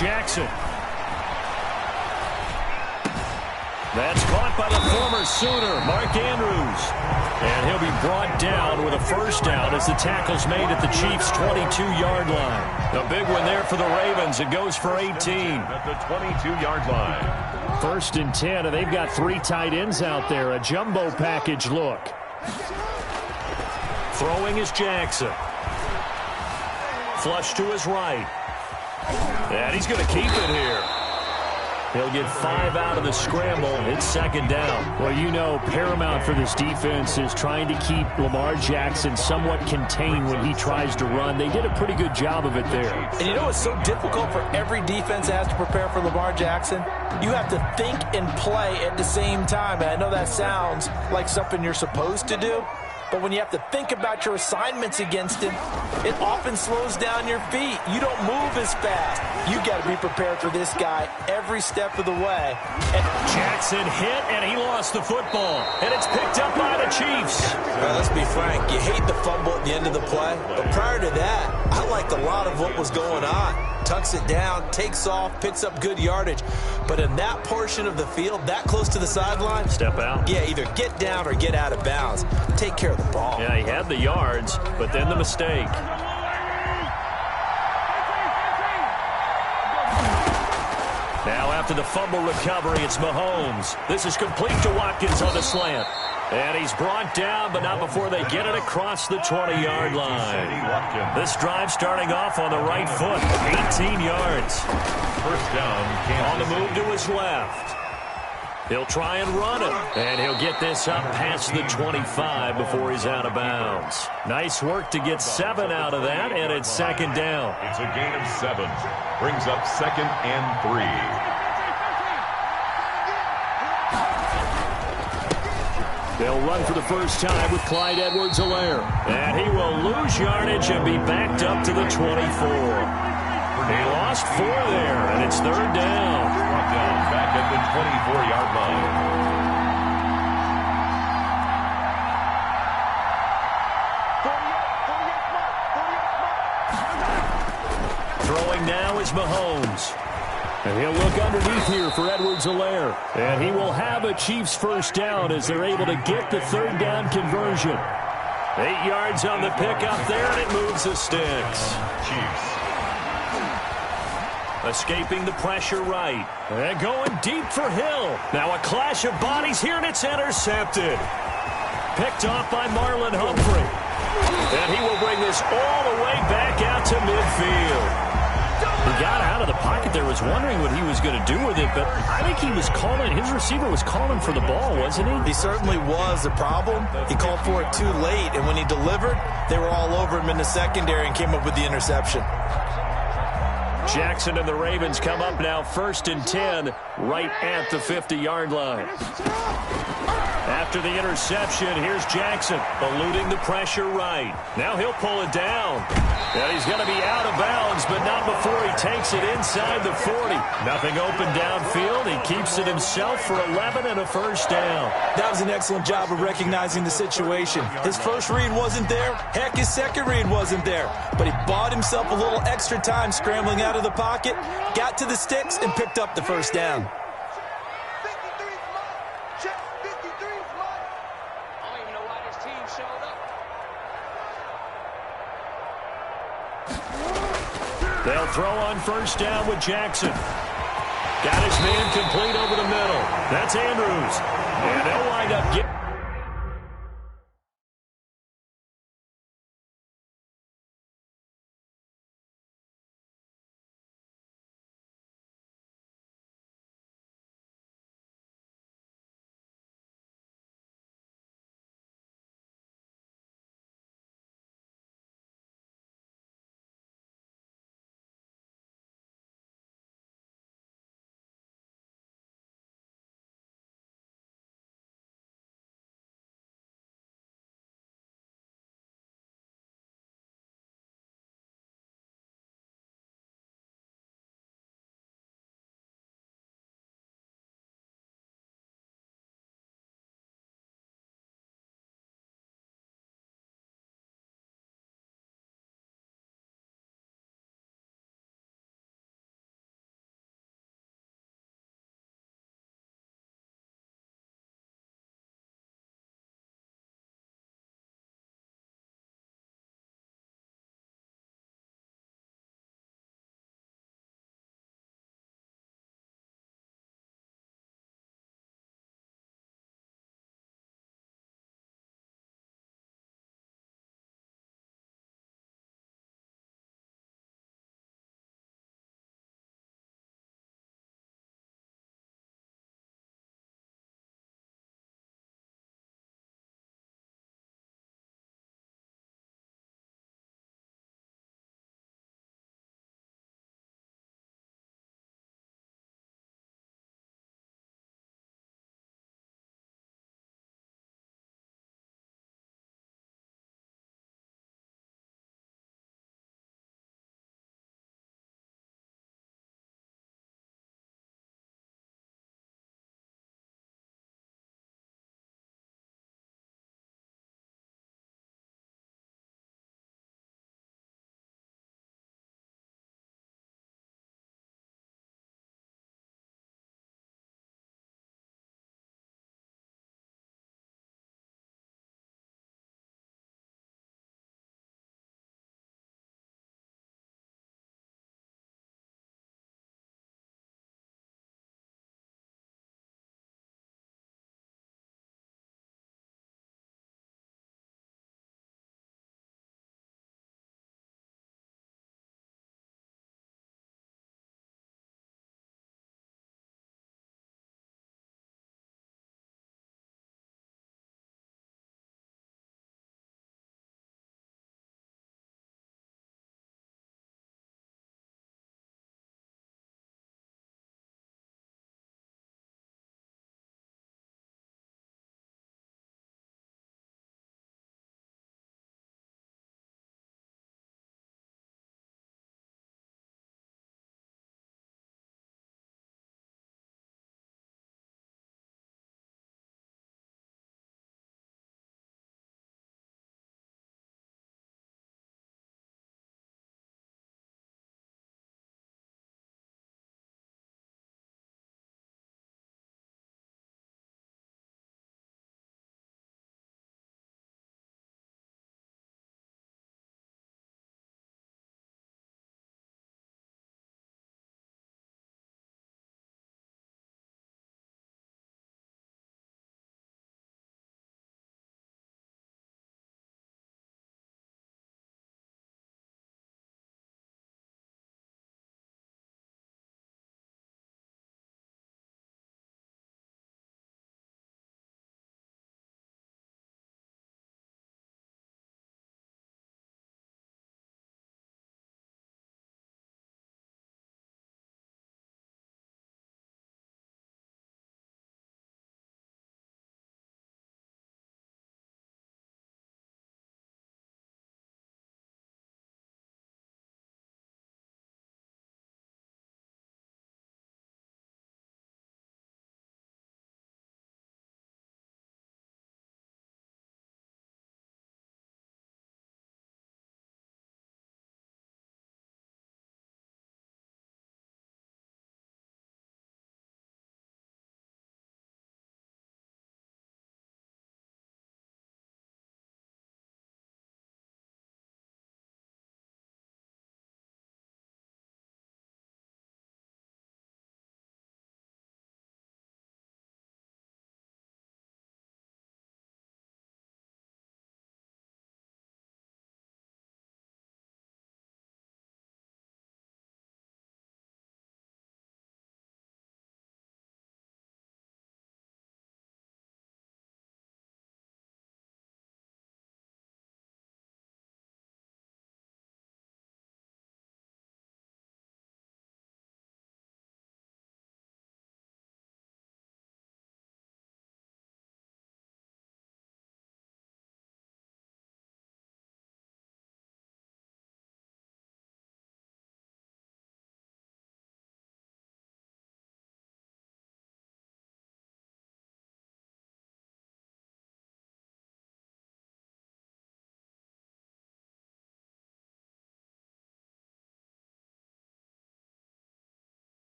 Jackson. That's caught by the former Sooner, Mark Andrews. And he'll be brought down with a first down as the tackle's made at the Chiefs' 22-yard line. A big one there for the Ravens. It goes for 18. At the 22-yard line. 1st and 10, and they've got 3 tight ends out there. A jumbo package look. Throwing is Jackson. Flush to his right. And he's going to keep it here. He'll get 5 out of the scramble. It's 2nd down. Well, you know, paramount for this defense is trying to keep Lamar Jackson somewhat contained when he tries to run. They did a pretty good job of it there. And you know it's so difficult for every defense that has to prepare for Lamar Jackson? You have to think and play at the same time. And I know that sounds like something you're supposed to do. But when you have to think about your assignments against him, it often slows down your feet. You don't move as fast. You got to be prepared for this guy every step of the way. And Jackson hit, and he lost the football. And it's picked up by the Chiefs. Well, let's be frank. You hate the fumble at the end of the play. But prior to that, I liked a lot of what was going on. Tucks it down, takes off, picks up good yardage. But in that portion of the field, that close to the sideline, step out. Yeah, either get down or get out of bounds. Take care of the ball. Yeah, he had the yards, but then the mistake. Now after the fumble recovery, it's Mahomes. This is complete to Watkins on the slant. And he's brought down, but not before they get it across the 20-yard line. This drive starting off on the right foot, 18 yards. First down, on the move to his left. He'll try and run it, and he'll get this up past the 25 before he's out of bounds. Nice work to get 7 out of that, and it's 2nd down. It's a gain of 7. Brings up 2nd and 3. They'll run for the first time with Clyde Edwards-Helaire. And he will lose yardage and be backed up to the 24. He lost 4 there, and it's 3rd down. Brought down back at the 24-yard line. Throwing now is Mahomes. And he'll look underneath here for Edwards-Helaire. And he will have a Chiefs first down as they're able to get the 3rd down conversion. 8 yards on the pickup there, and it moves the sticks. Chiefs. Escaping the pressure right. And going deep for Hill. Now a clash of bodies here, and it's intercepted. Picked off by Marlon Humphrey. And he will bring this all the way back out to midfield. He got out of the pocket there, was wondering what he was going to do with it, but I think he was calling, his receiver was calling for the ball, wasn't he? He certainly was. The problem, he called for it too late, and when he delivered, they were all over him in the secondary and came up with the interception. Jackson and the Ravens come up now 1st and 10 right at the 50-yard line. After the interception, here's Jackson eluding the pressure right. Now he'll pull it down. And he's going to be out of bounds, but not before he takes it inside the 40. Nothing open downfield. He keeps it himself for 11 and a first down. That was an excellent job of recognizing the situation. His first read wasn't there. Heck, his second read wasn't there. But he bought himself a little extra time scrambling out of the pocket, got to the sticks, and picked up the first down. They'll throw on first down with Jackson. Got his man complete over the middle. That's Andrews. And they'll wind up getting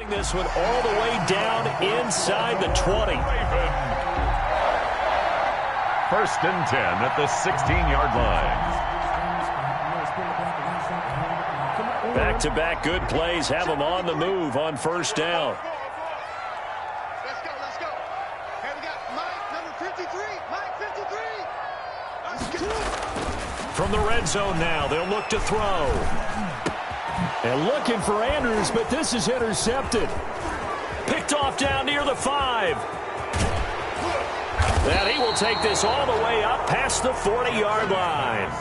bring this one all the way down inside the 20. First and 10 at the 16-yard line. Back-to-back good plays have them on the move on first down. Let's go. Here we got Mike, number 53. Mike, 53. Let's go. From the red zone now, they'll look to throw. And looking for Andrews, but this is intercepted. Picked off down near the 5. And he will take this all the way up past the 40-yard line.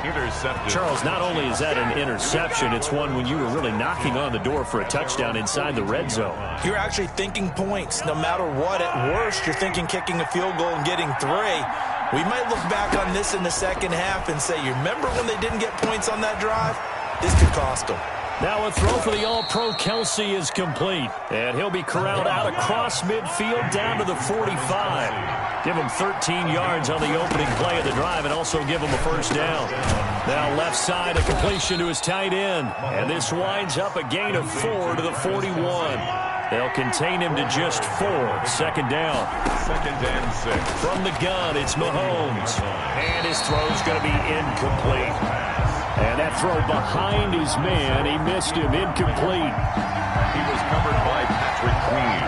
Intercepted. Charles, not only is that an interception, it's one when you were really knocking on the door for a touchdown inside the red zone. You're actually thinking points. No matter what, at worst, you're thinking kicking a field goal and getting 3. We might look back on this in the second half and say, you remember when they didn't get points on that drive? This could cost them. Now a throw for the All-Pro Kelsey is complete. And he'll be corralled out across midfield down to the 45. Give him 13 yards on the opening play of the drive and also give him a first down. Now left side, a completion to his tight end. And this winds up a gain of 4 to the 41. They'll contain him to just 4. Second down. Second and 6. From the gun, it's Mahomes. And his throw's going to be incomplete. And that throw behind his man, he missed him, incomplete. He was covered by Patrick Queen.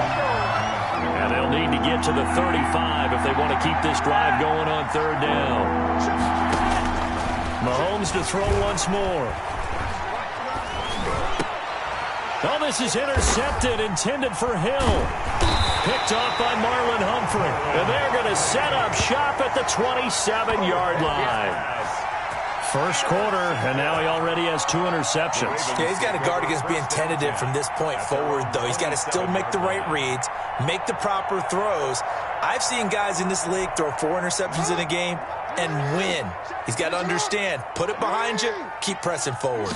And they'll need to get to the 35 if they want to keep this drive going on third down. Mahomes to throw once more. Oh, this is intercepted, intended for Hill. Picked off by Marlon Humphrey. And they're going to set up shop at the 27-yard line. First quarter, and now he already has 2 interceptions. Yeah, he's got to guard against being tentative from this point forward, though. He's got to still make the right reads, make the proper throws. I've seen guys in this league throw 4 interceptions in a game and win. He's got to understand, put it behind you, keep pressing forward.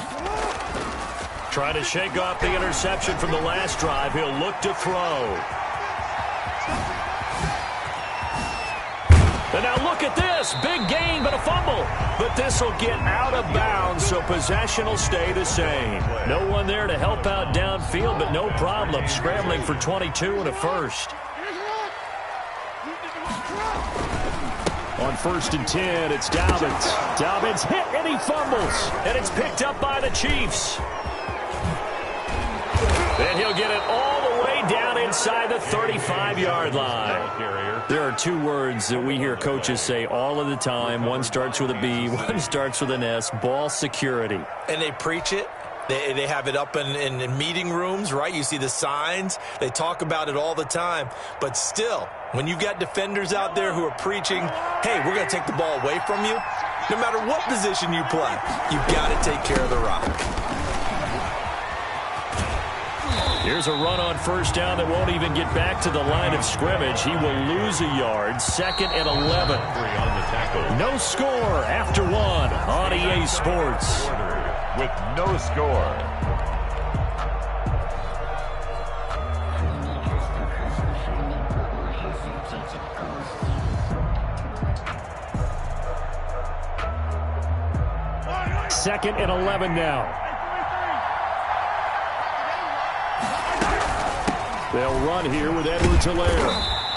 Trying to shake off the interception from the last drive. He'll look to throw. And now look at this. Big gain, but a fumble. But this will get out of bounds, so possession will stay the same. No one there to help out downfield, but no problem. Scrambling for 22 and a first. On first and 10, it's Dobbins. Dobbins hit, and he fumbles. And it's picked up by the Chiefs. And he'll get it all the way down inside the 35-yard line. There are 2 words that we hear coaches say all of the time. One starts with a B, one starts with an S, ball security. And they preach it. They have it up in meeting rooms, right? You see the signs. They talk about it all the time. But still, when you've got defenders out there who are preaching, hey, we're going to take the ball away from you, no matter what position you play, you've got to take care of the rock. Here's a run on first down that won't even get back to the line of scrimmage. He will lose a yard. Second and 11. No score after 1 on EA Sports. With no score. Second and 11 now. They'll run here with Edwards-Helaire.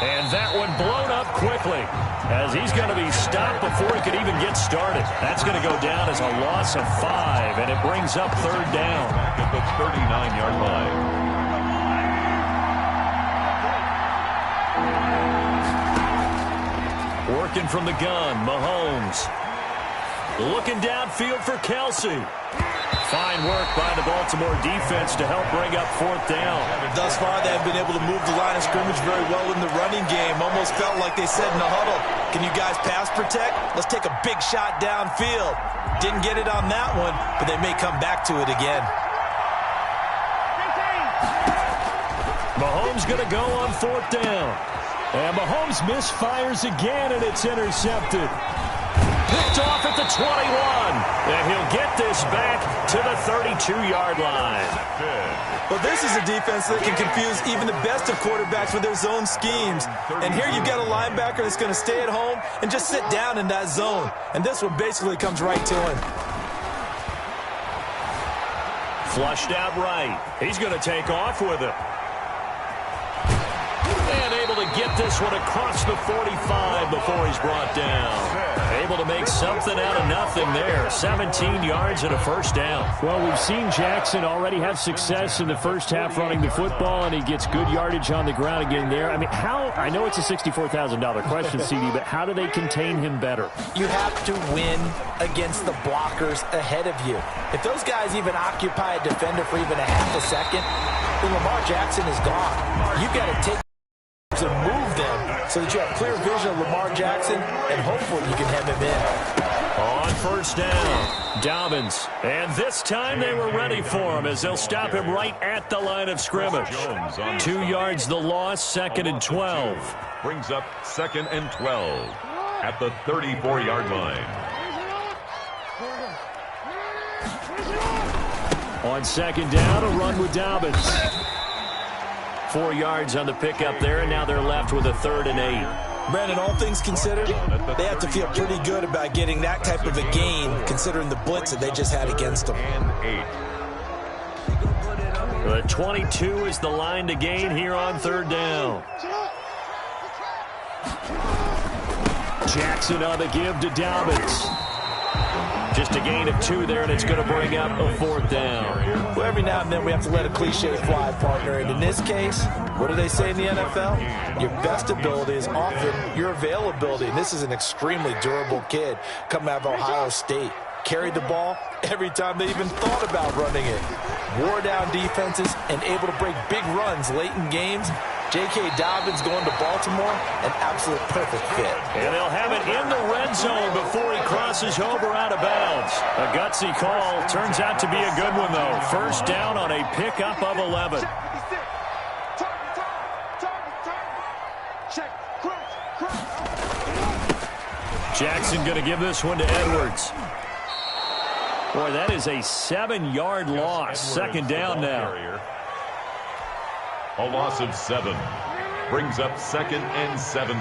And that one blown up quickly as he's going to be stopped before he could even get started. That's going to go down as a loss of 5, and it brings up third down. Back at the 39-yard line. Working from the gun, Mahomes. Looking downfield for Kelsey. Fine work by the Baltimore defense to help bring up fourth down. Thus far, they have been able to move the line of scrimmage very well in the running game. Almost felt like they said in the huddle, can you guys pass protect? Let's take a big shot downfield. Didn't get it on that one, but they may come back to it again. Mahomes going to go on fourth down. And Mahomes misfires again, and it's intercepted. Picked off at the 21. And he'll get this back to the 32-yard line. Well, this is a defense that can confuse even the best of quarterbacks with their zone schemes. And here you've got a linebacker that's going to stay at home and just sit down in that zone. And this one basically comes right to him. Flushed out right. He's going to take off with it. And able to get this one across the 45 before he's brought down. Able to make something out of nothing there. 17 yards and a first down. Well, we've seen Jackson already have success in the first half running the football, and he gets good yardage on the ground again there. I mean, I know it's a $64,000 question, CD, but how do they contain him better? You have to win against the blockers ahead of you. If those guys even occupy a defender for even a half a second, then Lamar Jackson is gone. You've got to take and move them so that you have clear vision of Lamar Jackson, and hopefully you can hem him in. On first down, Dobbins. And this time they were ready for him as they'll stop him right at the line of scrimmage. 2 yards the loss, 2nd and 12. Brings up 2nd and 12 at the 34-yard line. On 2nd down, a run with Dobbins. 4 yards on the pickup there, and now they're left with a 3rd and 8. Brandon, all things considered, they have to feel pretty good about getting that type of a gain, considering the blitz that they just had against them. And 8. The 22 is the line to gain here on 3rd down. Jackson on the give to Dobbins. Just a gain of 2 there, and it's going to bring up a 4th down. Well, every now and then we have to let a cliche fly, partner. And in this case, what do they say in the NFL? Your best ability is often your availability. And this is an extremely durable kid coming out of Ohio State. Carried the ball every time they even thought about running it. Wore down defenses and able to break big runs late in games. J.K. Dobbins going to Baltimore, an absolute perfect fit. And they'll have it in the red zone before he crosses over out of bounds. A gutsy call. Turns out to be a good one, though. First down on a pickup of 11. Jackson going to give this one to Edwards. Boy, that is a 7-yard loss. 2nd down now. A loss of 7 brings up 2nd and 17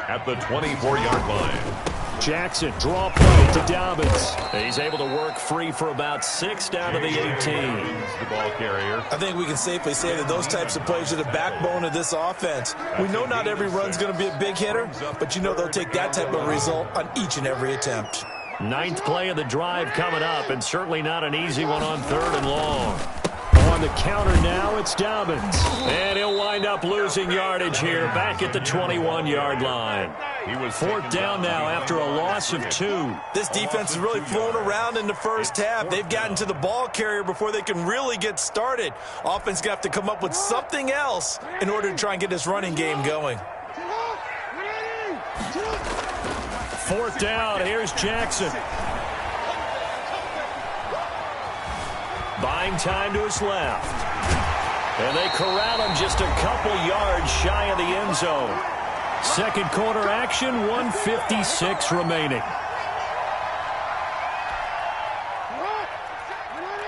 at the 24-yard line. Jackson, draw play to Dobbins. He's able to work free for about 6 down to the 18. The ball carrier. I think we can safely say that those types of plays are the backbone of this offense. We know not every run's going to be a big hitter, but you know they'll take that type of result on each and every attempt. 9th play of the drive coming up, and certainly not an easy one on 3rd and long. On the counter now, it's Dobbins. And he'll wind up losing yardage here back at the 21-yard line. He was 4th down now after a loss of 2. This defense is really flown around in the first half. They've gotten to the ball carrier before they can really get started. Offense got to come up with something else in order to try and get this running game going. 4th down, here's Jackson. Buying time to his left. And they corral him just a couple yards shy of the end zone. 2nd quarter action, 1:56 remaining.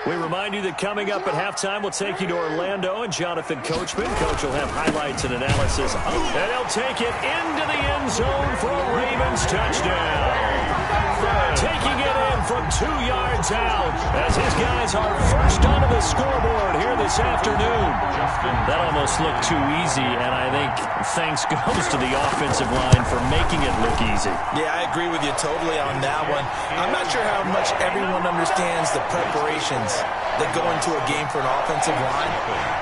We remind you that coming up at halftime, we'll take you to Orlando and Jonathan Coachman. Coach will have highlights and analysis. And he'll take it into the end zone for a Ravens touchdown. Taking it in from 2 yards out as his guys are first onto the scoreboard here this afternoon. That almost looked too easy, and I think thanks goes to the offensive line for making it look easy. Yeah, I agree with you totally on that one. I'm not sure how much everyone understands the preparations that go into a game for an offensive line,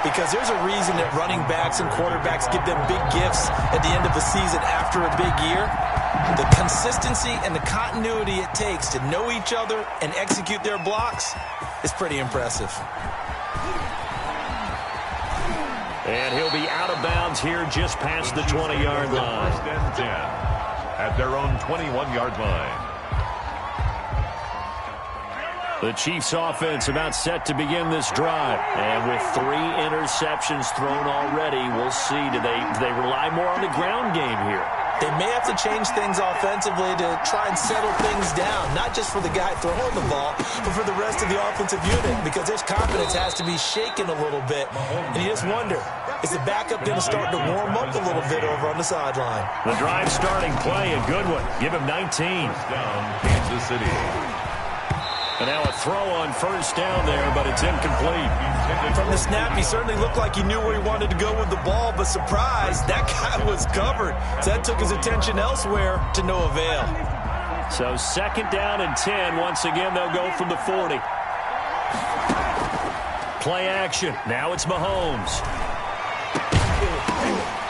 because there's a reason that running backs and quarterbacks give them big gifts at the end of the season after a big year. The consistency and the continuity it takes to know each other and execute their blocks is pretty impressive. And he'll be out of bounds here just past the 20-yard line. 1st and 10 at their own 21-yard line. The Chiefs offense about set to begin this drive. And with 3 interceptions thrown already, we'll see. Do they rely more on the ground game here? They may have to change things offensively to try and settle things down, not just for the guy throwing the ball, but for the rest of the offensive unit, because their confidence has to be shaken a little bit. And you just wonder, is the backup going to start to warm up a little bit over on the sideline? The drive starting play, a good one. Give him 19. Down, Kansas City. And now a throw on first down there, but it's incomplete. From the snap, he certainly looked like he knew where he wanted to go with the ball, but surprise, that guy was covered. So that took his attention elsewhere to no avail. So second down and 10. Once again, they'll go from the 40. Play action. Now it's Mahomes.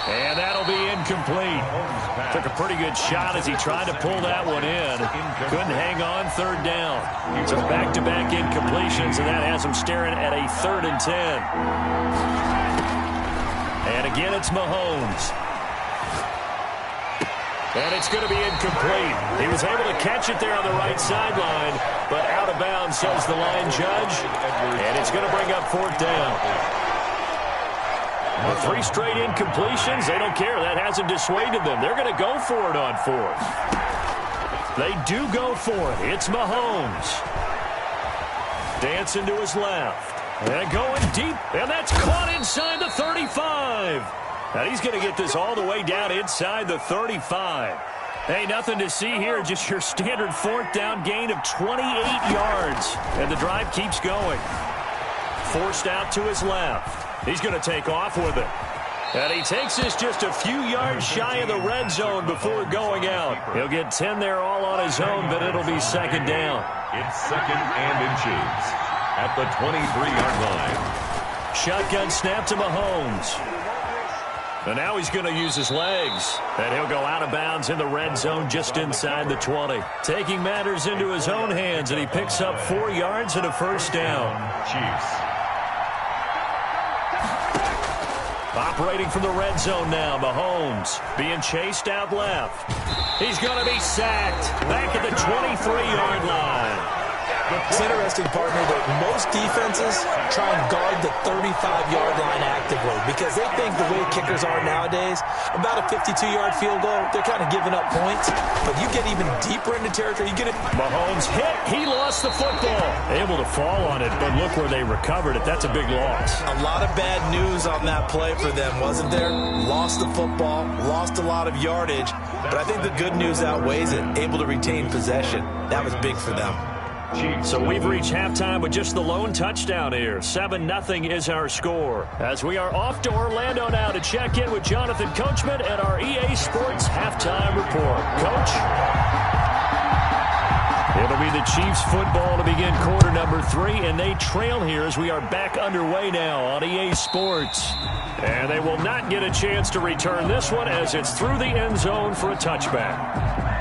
And that'll be incomplete. Took a pretty good shot as he tried to pull that one in. Couldn't hang on third down. So back-to-back incompletions, and that has him staring at a 3rd and 10. And again, it's Mahomes. And it's going to be incomplete. He was able to catch it there on the right sideline, but out of bounds, says the line judge. And it's going to bring up 4th down. With 3 straight incompletions, they don't care. That hasn't dissuaded them. They're going to go for it on 4th. They do go for it. It's Mahomes. Dancing to his left. And going deep. And that's caught inside the 35. Now he's going to get this all the way down inside the 35. Hey, nothing to see here. Just your standard 4th down gain of 28 yards. And the drive keeps going. Forced out to his left. He's going to take off with it. And he takes this just a few yards shy of the red zone before going out. He'll get 10 there all on his own, but it'll be second down. It's 2nd and inches at the 23-yard line. Shotgun snap to Mahomes. And now he's going to use his legs. And he'll go out of bounds in the red zone just inside the 20. Taking matters into his own hands, and he picks up 4 yards and a first down. Chiefs. Operating from the red zone now, Mahomes being chased out left. He's going to be sacked back at the 23-yard line. It's interesting, partner, that most defenses try and guard the 35-yard line actively because they think the way kickers are nowadays, about a 52-yard field goal, they're kind of giving up points. But you get even deeper into territory, you get it. Mahomes hit. He lost the football. Able to fall on it, but look where they recovered it. That's a big loss. A lot of bad news on that play for them, wasn't there? Lost the football, lost a lot of yardage, but I think the good news outweighs it. Able to retain possession. That was big for them. So we've reached halftime with just the lone touchdown here. 7-0 is our score. As we are off to Orlando now to check in with Jonathan Coachman at our EA Sports Halftime Report. Coach? It'll be the Chiefs football to begin quarter number 3, and they trail here as we are back underway now on EA Sports. And they will not get a chance to return this one as it's through the end zone for a touchback.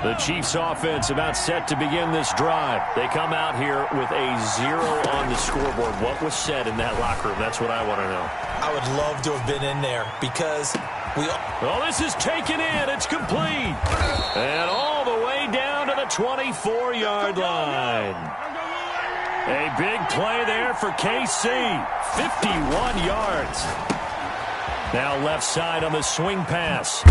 The Chiefs offense about set to begin this drive. They come out here with a 0 on the scoreboard. What was said in that locker room? That's what I want to know. I would love to have been in there because Oh, this is taken in. It's complete. And all the way down to the 24-yard line. A big play there for KC. 51 yards. Now left side on the swing pass.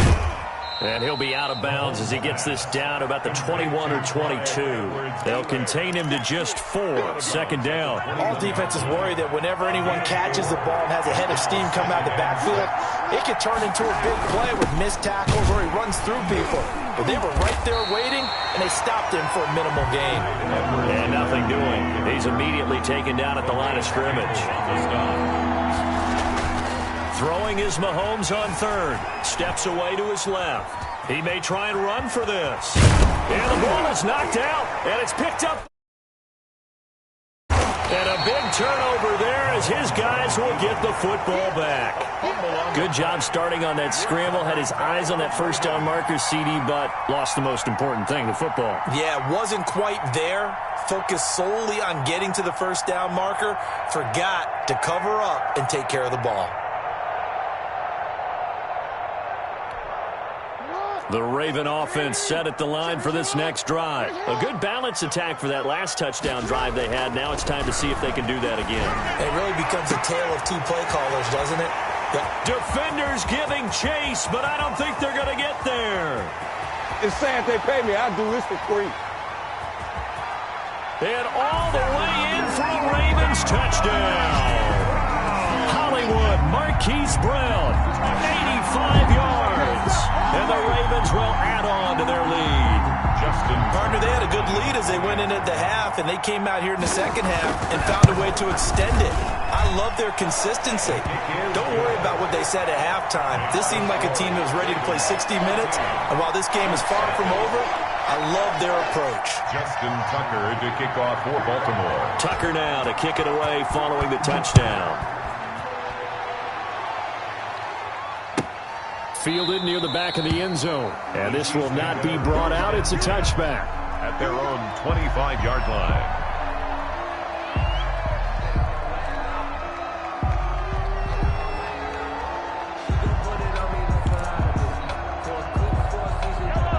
And he'll be out of bounds as he gets this down about the 21 or 22. They'll contain him to just 4. Second down. All defenses worry that whenever anyone catches the ball and has a head of steam come out of the backfield, it could turn into a big play with missed tackles or he runs through people. But they were right there waiting, and they stopped him for a minimal gain. And nothing doing. He's immediately taken down at the line of scrimmage. Throwing is Mahomes on 3rd. Steps away to his left. He may try and run for this. And the ball is knocked out, and it's picked up. And a big turnover there as his guys will get the football back. Good job starting on that scramble. Had his eyes on that first down marker, CD, but lost the most important thing, the football. Yeah, wasn't quite there. Focused solely on getting to the first down marker. Forgot to cover up and take care of the ball. The Raven offense set at the line for this next drive. A good balance attack for that last touchdown drive they had. Now it's time to see if they can do that again. It really becomes a tale of 2 play callers, doesn't it? Yeah. Defenders giving chase, but I don't think they're going to get there. It's saying if they pay me, I'll do this for free. And all the way in for a Ravens touchdown. Hollywood Marquise Brown, 85 yards. And And the Ravens will add on to their lead. Partner, they had a good lead as they went in at the half, and they came out here in the second half and found a way to extend it. I love their consistency. Don't worry about what they said at halftime. This seemed like a team that was ready to play 60 minutes, and while this game is far from over, I love their approach. Justin Tucker to kick off for Baltimore. Tucker now to kick it away following the touchdown. Fielded near the back of the end zone. And this will not be brought out. It's a touchback. At their own 25-yard line.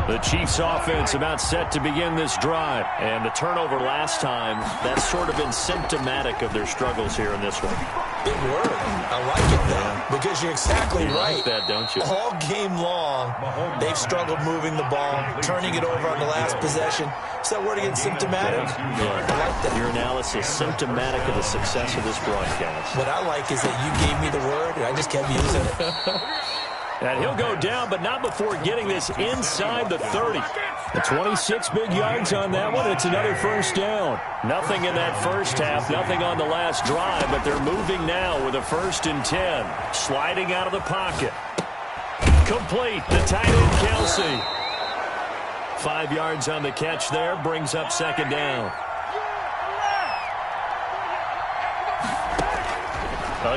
The Chiefs offense about set to begin this drive. And the turnover last time, that's sort of been symptomatic of their struggles here in this one. Big word. I like it, though, because you're exactly right. You like that, don't you? All game long, they've struggled moving the ball, turning it over on the last possession. Is that word again, symptomatic? Yeah. I like that. Your analysis, symptomatic of the success of this broadcast. What I like is that you gave me the word, and I just kept using it. And he'll go down, but not before getting this inside the 30. The 26 big yards on that one. It's another first down. Nothing in that first half, nothing on the last drive, but they're moving now with a 1st and 10. Sliding out of the pocket. Complete. The tight end, Kelsey. 5 yards on the catch there, brings up 2nd down.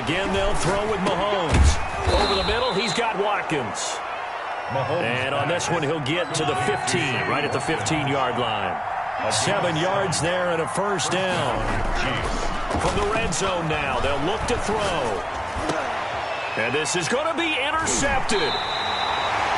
Again, they'll throw with Mahomes. Over the middle, he's got Watkins. And on this one, he'll get to the 15, right at the 15-yard line. 7 yards there and a 1st down. From the red zone now, they'll look to throw. And this is going to be intercepted.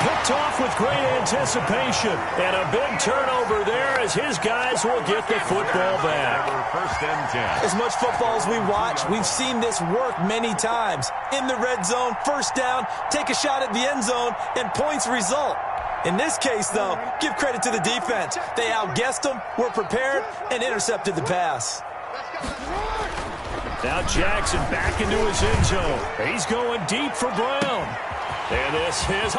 Picked off with great anticipation. And a big turnover there as his guys will get the football back. 1st and 10. As much football as we watch, we've seen this work many times. In the red zone, 1st down, take a shot at the end zone, and points result. In this case, though, give credit to the defense. They outguessed them, were prepared, and intercepted the pass. Now Jackson back into his end zone. He's going deep for Brown. And this is...